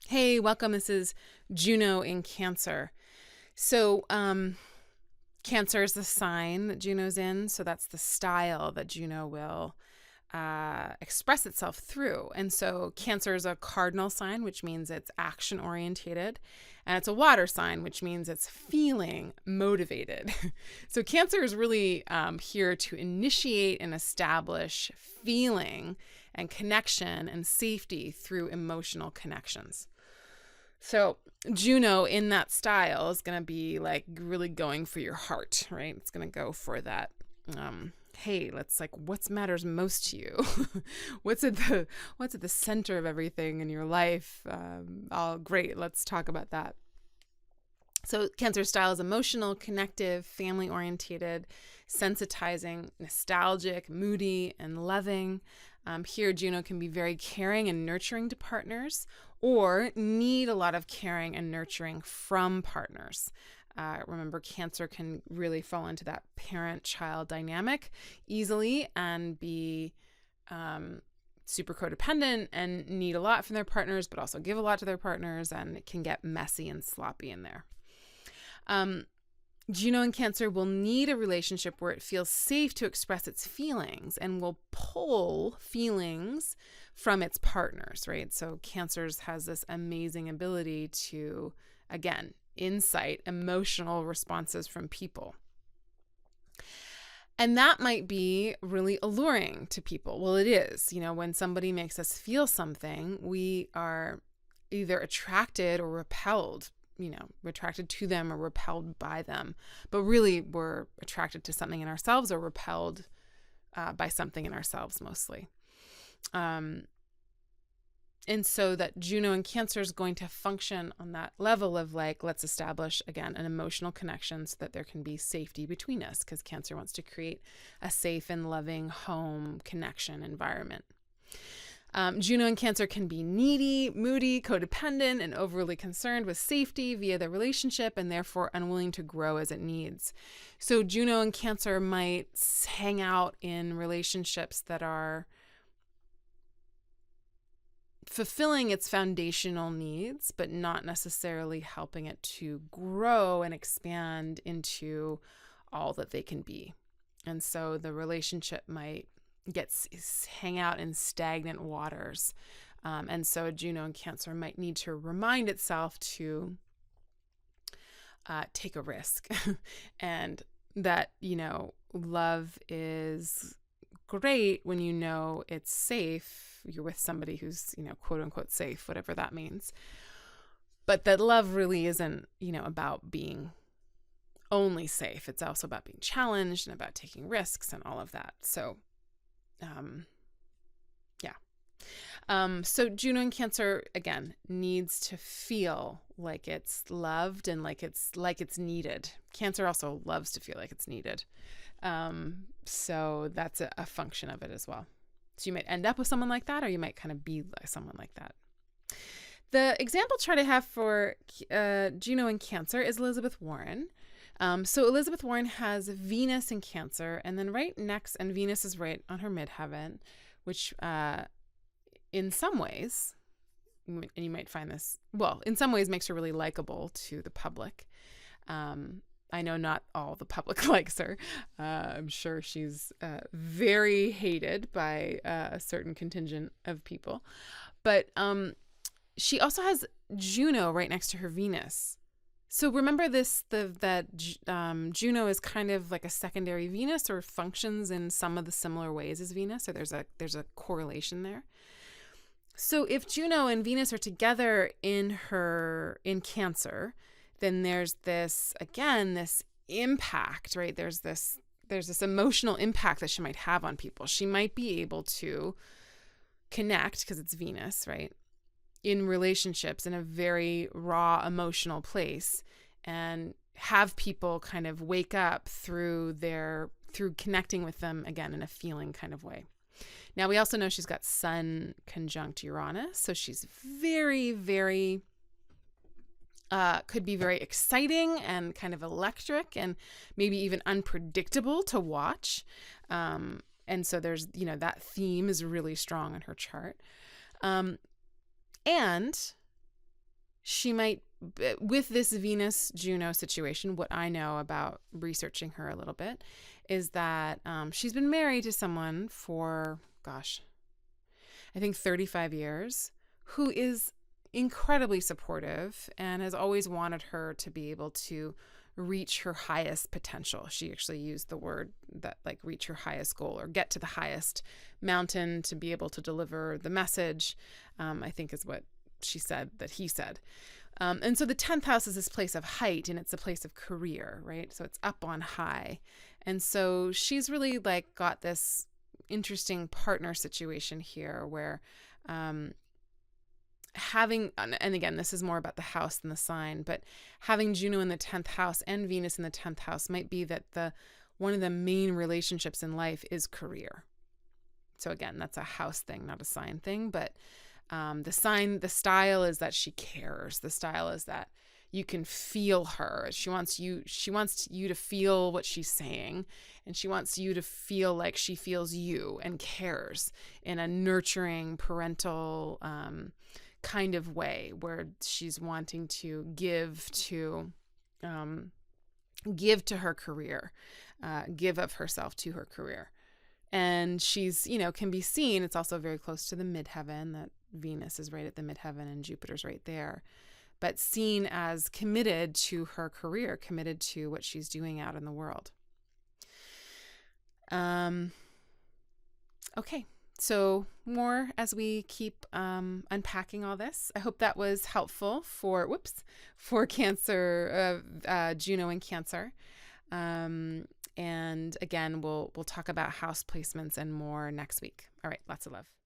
Hey, welcome. This is Juno in Cancer. So, Cancer is the sign that Juno's in. So, that's the style that Juno will express itself through. And so, Cancer is a cardinal sign, which means it's action orientated. And it's a water sign, which means it's feeling motivated. So, Cancer is really here to initiate and establish feeling and connection and safety through emotional connections. So Juno in that style is going to be like really going for your heart, right? It's going to go for that. Hey, let's like, what matters most to you? what's at the center of everything in your life? Great. Let's talk about that. So Cancer style is emotional, connective, family orientated, sensitizing, nostalgic, moody, and loving. Here, Juno can be very caring and nurturing to partners, or need a lot of caring and nurturing from partners. Remember, Cancer can really fall into that parent-child dynamic easily and be super codependent and need a lot from their partners, but also give a lot to their partners, and it can get messy and sloppy in there. Juno in Cancer will need a relationship where it feels safe to express its feelings and will pull feelings from its partners, right? So Cancer's has this amazing ability to, again, incite emotional responses from people. And that might be really alluring to people. Well, it is. When somebody makes us feel something, we are either attracted or repelled. We're attracted to them or repelled by them. But really, we're attracted to something in ourselves or repelled by something in ourselves mostly. And so that Juno in Cancer is going to function on that level of like, let's establish, again, an emotional connection so that there can be safety between us, because Cancer wants to create a safe and loving home connection environment. Juno in Cancer can be needy, moody, codependent, and overly concerned with safety via the relationship and therefore unwilling to grow as it needs. So Juno in Cancer might hang out in relationships that are fulfilling its foundational needs, but not necessarily helping it to grow and expand into all that they can be. And so the relationship might hang out in stagnant waters. And so Juno in Cancer might need to remind itself to take a risk and that, love is great when it's safe. You're with somebody who's, quote unquote safe, whatever that means. But that love really isn't, about being only safe. It's also about being challenged and about taking risks and all of that. So so Juno in Cancer, again, needs to feel like it's loved and like it's needed. Cancer also loves to feel like it's needed. So that's a function of it as well. So you might end up with someone like that, or you might kind of be someone like that. The example chart I have for Juno in Cancer is Elizabeth Warren. So Elizabeth Warren has Venus in Cancer, and then right next, and Venus is right on her midheaven, which in some ways, and you might find this, well, in some ways makes her really likable to the public. I know not all the public likes her. I'm sure she's very hated by a certain contingent of people. But she also has Juno right next to her Venus. So remember that Juno is kind of like a secondary Venus, or functions in some of the similar ways as Venus, or there's a correlation there. So if Juno and Venus are together in Cancer, then there's this impact, right? There's this emotional impact that she might have on people. She might be able to connect, because it's Venus, right, in relationships in a very raw emotional place, and have people kind of wake up through connecting with them again in a feeling kind of way. Now, we also know she's got Sun conjunct Uranus, so she's very, very could be very exciting and kind of electric and maybe even unpredictable to watch. And so there's, that theme is really strong in her chart. And she might, with this Venus Juno situation, what I know about researching her a little bit is that she's been married to someone for, gosh, I think 35 years, who is incredibly supportive and has always wanted her to be able to reach her highest potential. She actually used the word that, like, reach her highest goal or get to the highest mountain to be able to deliver the message, I think is what she said, that he said. And so the 10th house is this place of height, and it's a place of career, right? So it's up on high. And so she's really like got this interesting partner situation here where having, and again, this is more about the house than the sign, but having Juno in the 10th house and Venus in the 10th house might be that one of the main relationships in life is career. So again, that's a house thing, not a sign thing, but the style is that she cares. The style is that you can feel her. She wants you to feel what she's saying, and she wants you to feel like she feels you and cares in a nurturing, parental kind of way, where she's wanting to give to her career, give of herself to her career. And she's, can be seen. It's also very close to the midheaven, that Venus is right at the midheaven and Jupiter's right there, but seen as committed to her career, committed to what she's doing out in the world. Okay. So more as we keep unpacking all this. I hope that was helpful for Cancer, Juno and Cancer. And again, we'll talk about house placements and more next week. All right, lots of love.